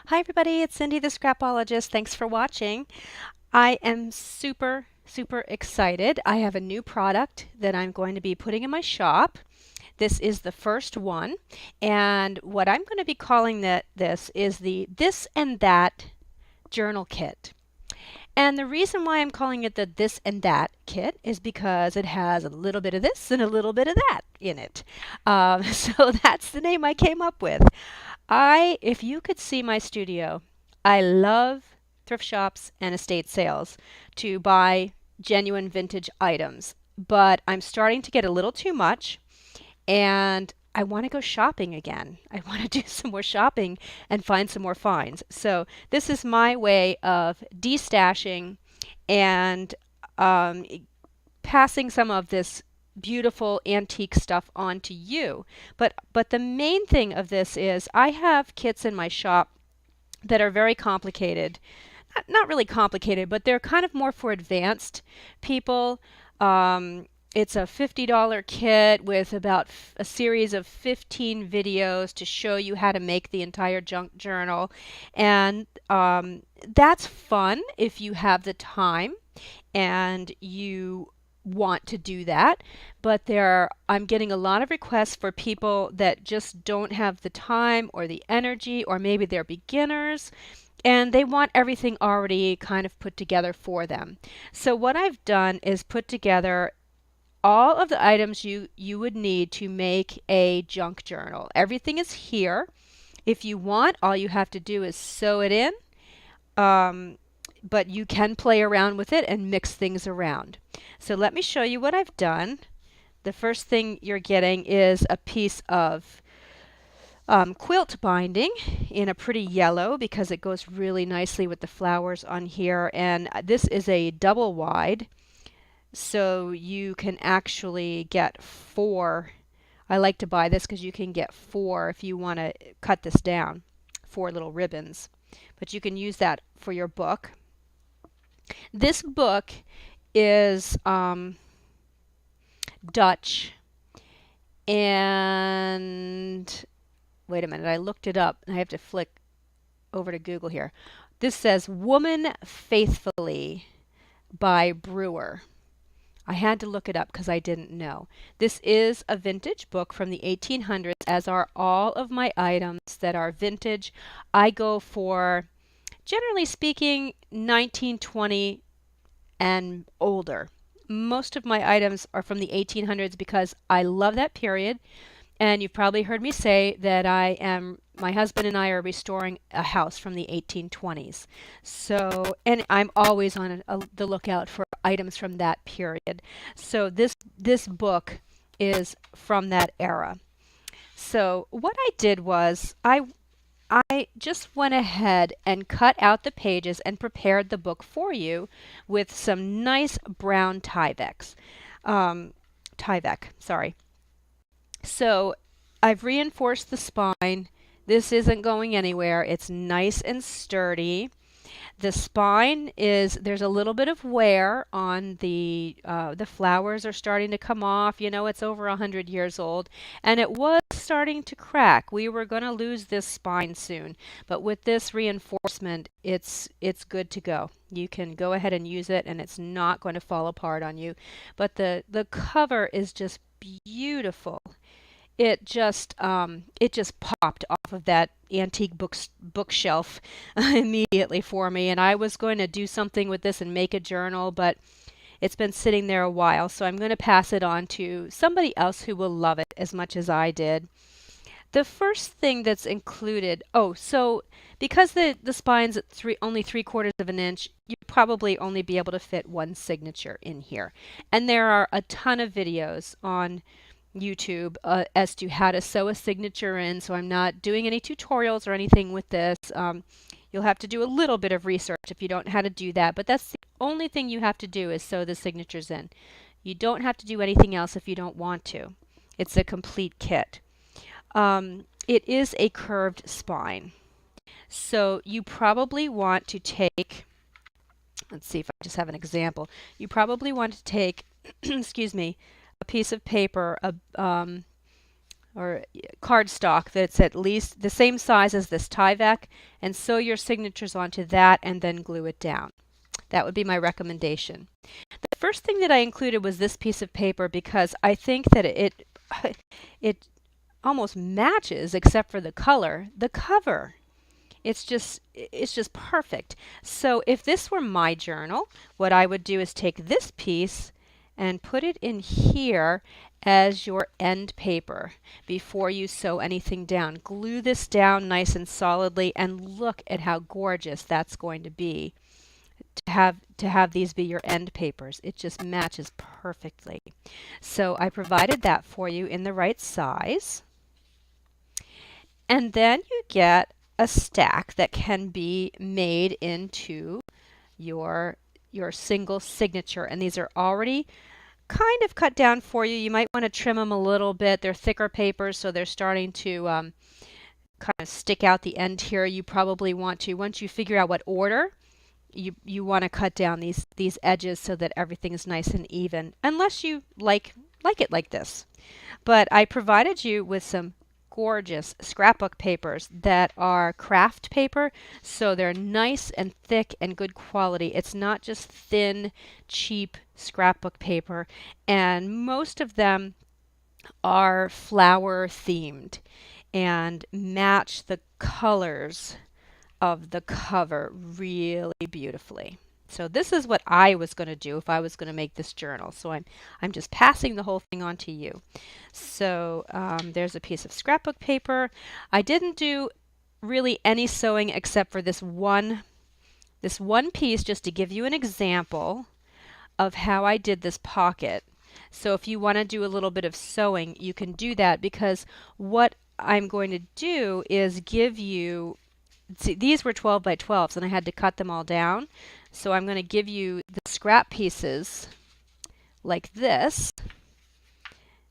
Hi everybody, it's Cindy the Scrapologist. Thanks for watching. I am super excited. I have a new product that I'm going to be putting in my shop. This is the first one, and what I'm going to be calling this is the This and That Journal Kit. And the reason why I'm calling it the This and That kit is because it has a little bit of this and a little bit of that in it. So that's the name I came up with. If you could see my studio, I love thrift shops and estate sales to buy genuine vintage items, but I'm starting to get a little too much and I want to go shopping again. I want to do some more shopping and find some more finds. So this is my way of destashing and um, passing some of this beautiful antique stuff on to you. But the main thing of this is I have kits in my shop that are very complicated. Not really complicated, but they're kind of more for advanced people. It's a $50 kit with about a series of 15 videos to show you how to make the entire junk journal. And that's fun if you have the time and you want to do that. But I'm getting a lot of requests for people that just don't have the time or the energy, or maybe they're beginners and they want everything already kind of put together for them. So what I've done is put together all of the items you would need to make a junk journal. Everything is here. If you want, all you have to do is sew it in. But you can play around with it and mix things around. So let me show you what I've done. The first thing you're getting is a piece of quilt binding in a pretty yellow because it goes really nicely with the flowers on here. And this is a double wide, so you can actually get 4. I like to buy this because you can get 4 if you want to cut this down, 4 little ribbons. But you can use that for your book. This book is Dutch, and wait a minute, I looked it up and I have to flick over to Google here. This says Woman Faithfully by Brewer. I had to look it up because I didn't know. This is a vintage book from the 1800s, as are all of my items that are vintage. I go for, generally speaking, 1920 and older. Most of my items are from the 1800s because I love that period. And you've probably heard me say that my husband and I are restoring a house from the 1820s. So, and I'm always on the lookout for items from that period. So this book is from that era. So what I did was I just went ahead and cut out the pages and prepared the book for you with some nice brown Tyvek. Tyvek, sorry. So I've reinforced the spine. This isn't going anywhere. It's nice and sturdy. The spine there's a little bit of wear on the flowers are starting to come off. You know, it's over 100 years old, and it was starting to crack. We were going to lose this spine soon, but with this reinforcement, it's good to go. You can go ahead and use it, and it's not going to fall apart on you. But the cover is just beautiful. It just popped off of that antique bookshelf immediately for me, and I was going to do something with this and make a journal, but it's been sitting there a while, so I'm going to pass it on to somebody else who will love it as much as I did. The first thing that's included, so because the spine's at only 3/4 of an inch, you probably only be able to fit one signature in here. And there are a ton of videos on YouTube as to how to sew a signature in, so I'm not doing any tutorials or anything with this. You'll have to do a little bit of research if you don't know how to do that, but that's the only thing you have to do is sew the signatures in. You don't have to do anything else if you don't want to. It's a complete kit. It is a curved spine, so you probably want to take, let's see if I just have an example. You probably want to take, excuse me, a piece of paper or cardstock that's at least the same size as this Tyvek, and sew your signatures onto that and then glue it down. That would be my recommendation. The first thing that I included was this piece of paper because I think that it almost matches, except for the color, the cover. It's just perfect. So if this were my journal, what I would do is take this piece and put it in here as your end paper before you sew anything down. Glue this down nice and solidly, and look at how gorgeous that's going to be to have these be your end papers. It just matches perfectly. So I provided that for you in the right size. And then you get a stack that can be made into your single signature, and these are already kind of cut down for you. You might want to trim them a little bit. They're thicker papers, so they're starting to kind of stick out the end here. You probably want to, once you figure out what order, you want to cut down these edges so that everything is nice and even, unless you like it like this. But I provided you with some gorgeous scrapbook papers that are craft paper, so they're nice and thick and good quality. It's not just thin, cheap scrapbook paper, and most of them are flower themed and match the colors of the cover really beautifully. So this is what I was going to do if I was going to make this journal. So I'm just passing the whole thing on to you. So there's a piece of scrapbook paper. I didn't do really any sewing except for this one piece, just to give you an example of how I did this pocket. So if you want to do a little bit of sewing, you can do that, because what I'm going to do is give you, see, these were 12 by 12s and I had to cut them all down. So I'm going to give you the scrap pieces like this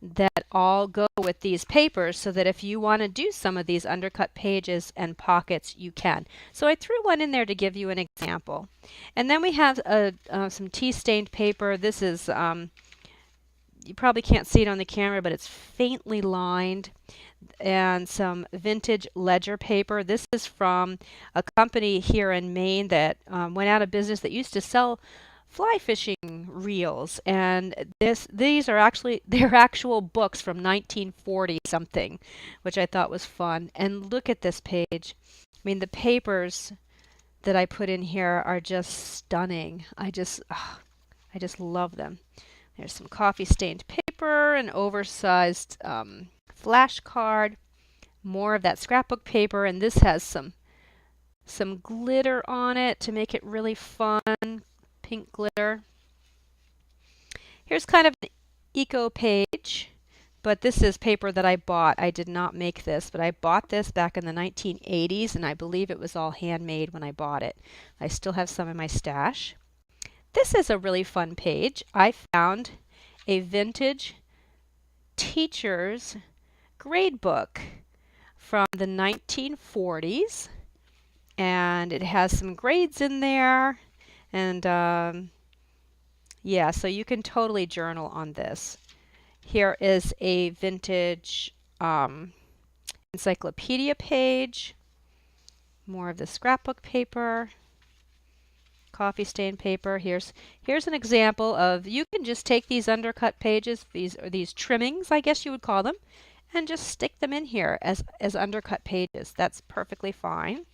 that all go with these papers, so that if you want to do some of these undercut pages and pockets, you can. So I threw one in there to give you an example. And then we have some tea-stained paper. This is, you probably can't see it on the camera, but it's faintly lined, and some vintage ledger paper. This is from a company here in Maine that went out of business, that used to sell fly fishing reels, and these are actually they're actual books from 1940 something, which I thought was fun. And look at this page. I mean, the papers that I put in here are just stunning. I just love them. There's some coffee stained paper, an oversized flashcard, more of that scrapbook paper, and this has some glitter on it to make it really fun, pink glitter. Here's kind of an eco page, but this is paper that I bought. I did not make this, but I bought this back in the 1980s, and I believe it was all handmade when I bought it. I still have some in my stash. This is a really fun page. I found a vintage teacher's grade book from the 1940s, and it has some grades in there, and yeah, so you can totally journal on this. Here is a vintage encyclopedia page, more of the scrapbook paper, coffee stain paper. Here's an example of, you can just take these undercut pages, these trimmings, I guess you would call them, and just stick them in here as undercut pages. That's perfectly fine.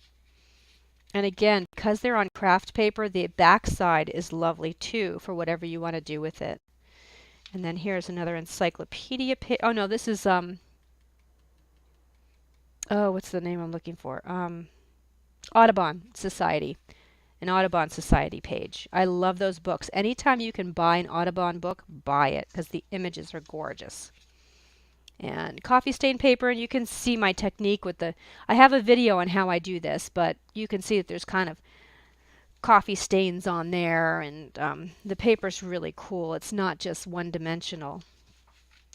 And again, because they're on craft paper, the back side is lovely too for whatever you want to do with it. And then here's another encyclopedia page. Oh no, this is oh, what's the name I'm looking for? Audubon Society. An Audubon Society page. I love those books. Anytime you can buy an Audubon book, buy it, because the images are gorgeous. And coffee stain paper, and you can see my technique with I have a video on how I do this, but you can see that there's kind of coffee stains on there, and the paper's really cool. It's not just one-dimensional.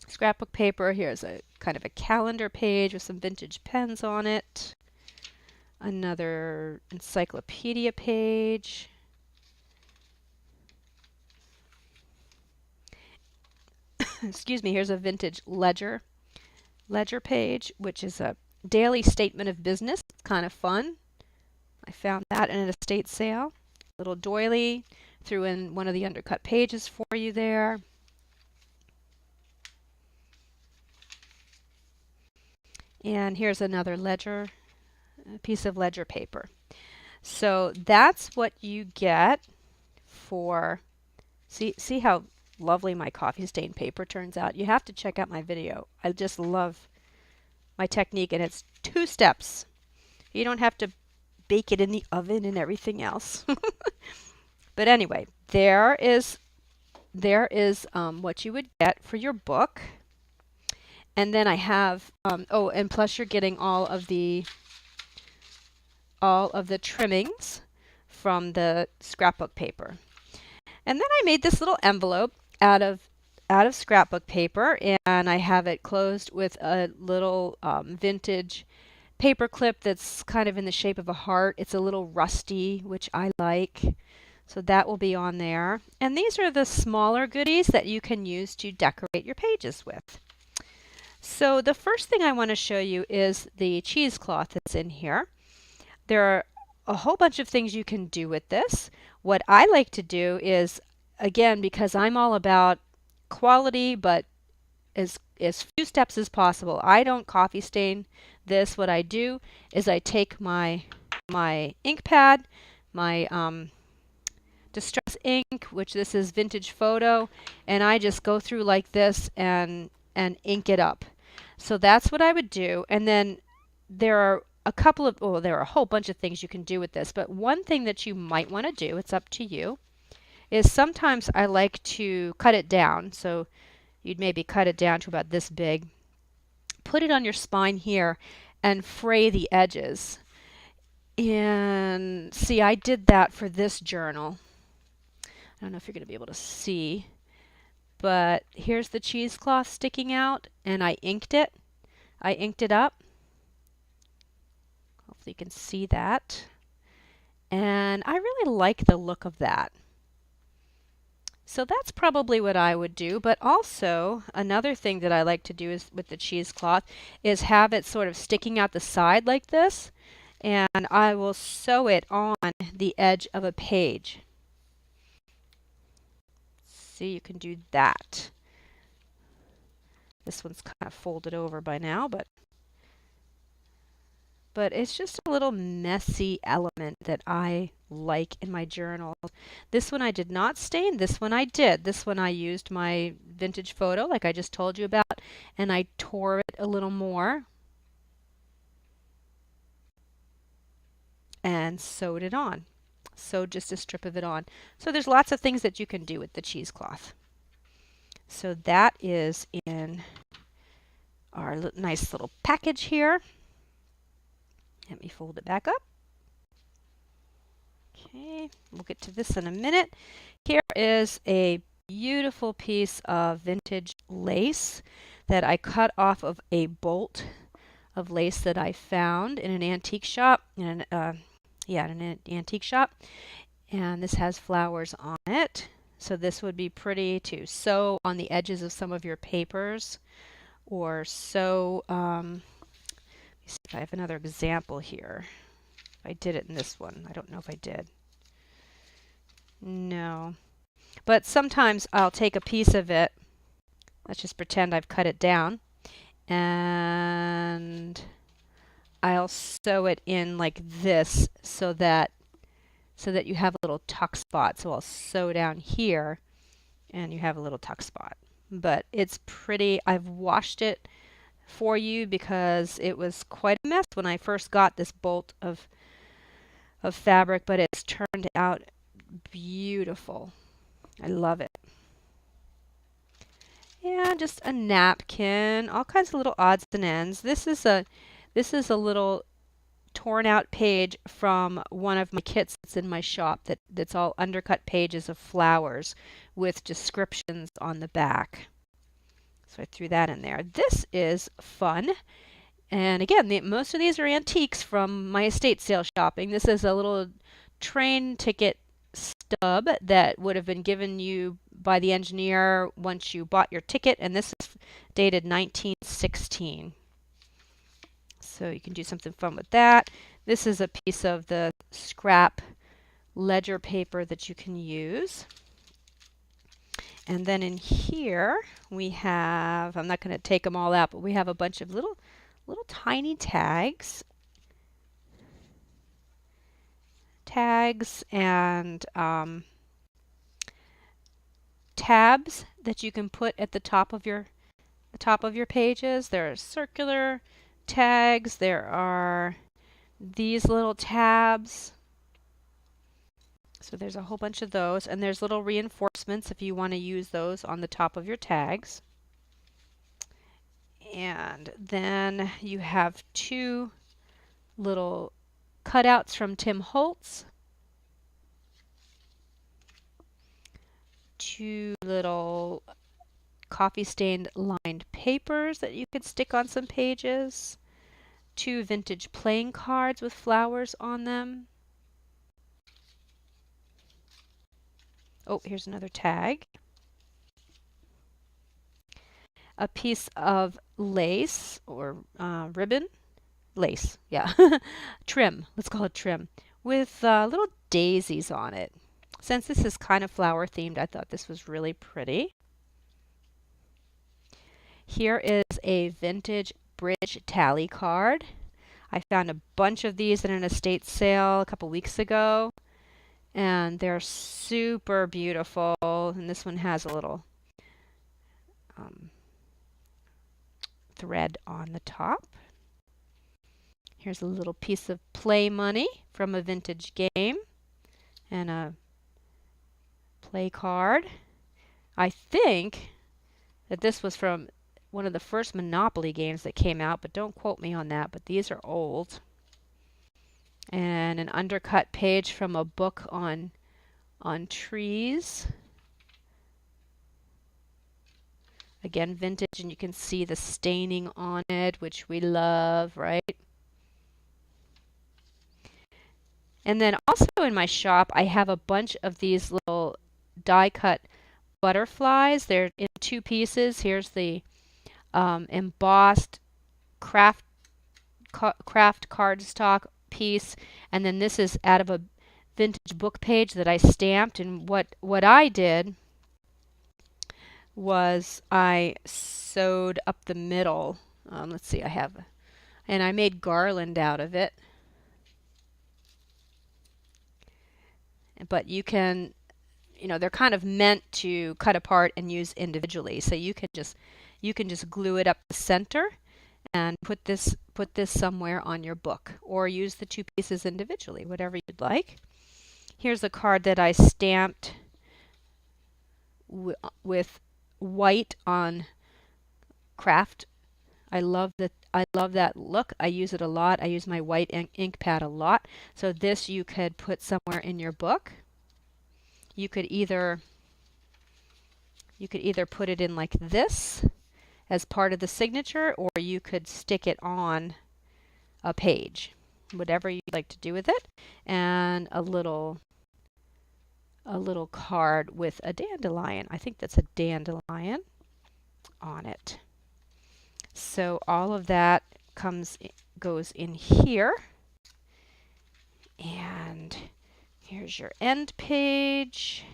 Scrapbook paper, here's a kind of a calendar page with some vintage pens on it. Another encyclopedia page. Excuse me, here's a vintage ledger. ledger page, which is a daily statement of business. It's kind of fun. I found that in an estate sale. Little doily, threw in one of the undercut pages for you there. And here's another ledger, a piece of ledger paper. So that's what you get for, see how lovely my coffee stain paper turns out. You have to check out my video. I just love my technique, and it's 2 steps. You don't have to bake it in the oven and everything else. But anyway, there is what you would get for your book. And then I have, oh, and plus you're getting all of the trimmings from the scrapbook paper. And then I made this little envelope out of scrapbook paper, and I have it closed with a little vintage paper clip that's kind of in the shape of a heart. It's a little rusty, which I like. So that will be on there. And these are the smaller goodies that you can use to decorate your pages with. So the first thing I want to show you is the cheesecloth that's in here. There are a whole bunch of things you can do with this. What I like to do is, again, because I'm all about quality, but as few steps as possible. I don't coffee stain this. What I do is I take my ink pad, my Distress ink, which this is Vintage Photo, and I just go through like this and ink it up. So that's what I would do. And then there are there are a whole bunch of things you can do with this, but one thing that you might want to do, it's up to you, is sometimes I like to cut it down. So you'd maybe cut it down to about this big, put it on your spine here, and fray the edges. And see, I did that for this journal. I don't know if you're going to be able to see, but here's the cheesecloth sticking out, and I inked it. I inked it up. Hopefully you can see that. And I really like the look of that. So that's probably what I would do, but also another thing that I like to do is with the cheesecloth is have it sort of sticking out the side like this, and I will sew it on the edge of a page. See, you can do that. This one's kind of folded over by now, but it's just a little messy element that I like in my journal. This one I did not stain. This one I did. This one I used my Vintage Photo, like I just told you about, and I tore it a little more and sewed it on. Sewed just a strip of it on. So there's lots of things that you can do with the cheesecloth. So that is in our nice little package here. Let me fold it back up. Okay, we'll get to this in a minute. Here is a beautiful piece of vintage lace that I cut off of a bolt of lace that I found in an antique shop. In an antique shop. And this has flowers on it. So this would be pretty to sew on the edges of some of your papers, or sew. Let me see if I have another example here. I did it in this one. I don't know if I did. No. But sometimes I'll take a piece of it. Let's just pretend I've cut it down. And I'll sew it in like this so that you have a little tuck spot. So I'll sew down here and you have a little tuck spot. But it's pretty. I've washed it for you because it was quite a mess when I first got this bolt of fabric, but it's turned out beautiful. I love it. And just a napkin, all kinds of little odds and ends. This is a little torn out page from one of my kits that's in my shop that's all undercut pages of flowers with descriptions on the back. So I threw that in there. This is fun. And again, most of these are antiques from my estate sale shopping. This is a little train ticket stub that would have been given you by the engineer once you bought your ticket, and this is dated 1916. So you can do something fun with that. This is a piece of the scrap ledger paper that you can use. And then in here we have, I'm not going to take them all out, but we have a bunch of little tiny tags. And tabs that you can put at the top of your pages. There are circular tags. There are these little tabs. So there's a whole bunch of those, and there's little reinforcements if you want to use those on the top of your tags. And then you have two little cutouts from Tim Holtz. Two little coffee stained lined papers that you could stick on some pages. Two vintage playing cards with flowers on them. Oh, here's another tag. A piece of lace or ribbon. Lace, yeah. Trim, let's call it trim, with little daisies on it. Since this is kind of flower themed, I thought this was really pretty. Here is a vintage bridge tally card. I found a bunch of these at an estate sale a couple weeks ago, and they're super beautiful. And this one has a little thread on the top. Here's a little piece of play money from a vintage game and a play card. I think that this was from one of the first Monopoly games that came out, but don't quote me on that, but these are old. And an undercut page from a book on trees. Again, vintage, and you can see the staining on it, which we love, right? And then also in my shop, I have a bunch of these little die-cut butterflies. They're in two pieces. Here's the embossed craft cardstock piece, and then this is out of a vintage book page that I stamped. And what I did was I sewed up the middle. Let's see, and I made garland out of it. But you can, they're kind of meant to cut apart and use individually. So you can just glue it up the center and put this somewhere on your book, or use the two pieces individually, whatever you'd like. Here's a card that I stamped with white on craft. I love that look. I use it a lot. I use my white ink pad a lot. So this you could put somewhere in your book. You could either put it in like this as part of the signature, or you could stick it on a page. Whatever you'd like to do with it. And a little card with a dandelion. I think that's a dandelion on it. So all of that goes in here. And here's your end page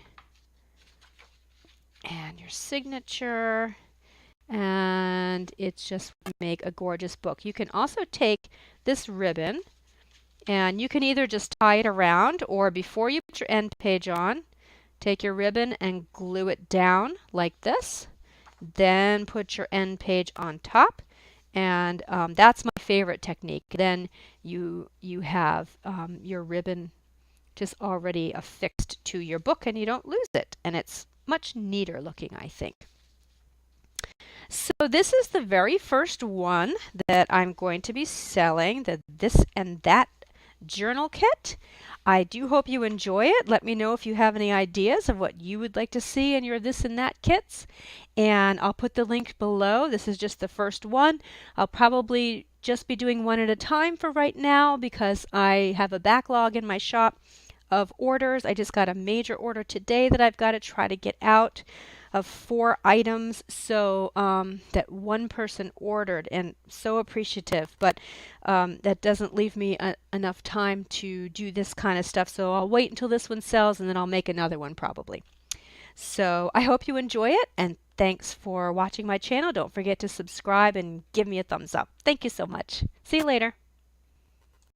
and your signature. And it's just make a gorgeous book. You can also take this ribbon, and you can either just tie it around, or before you put your end page on, take your ribbon and glue it down like this. Then put your end page on top, and that's my favorite technique. Then you have your ribbon just already affixed to your book, and you don't lose it, and it's much neater looking, I think. So this is the very first one that I'm going to be selling, the This and That journal kit. I do hope you enjoy it. Let me know if you have any ideas of what you would like to see in your This and That kits. And I'll put the link below. This is just the first one. I'll probably just be doing one at a time for right now because I have a backlog in my shop of orders. I just got a major order today that I've got to try to get out. of 4 items, so that one person ordered, and so appreciative. But that doesn't leave me enough time to do this kind of stuff, so I'll wait until this one sells and then I'll make another one probably. So I hope you enjoy it, and thanks for watching my channel. Don't forget to subscribe and give me a thumbs up. Thank you so much. See you later.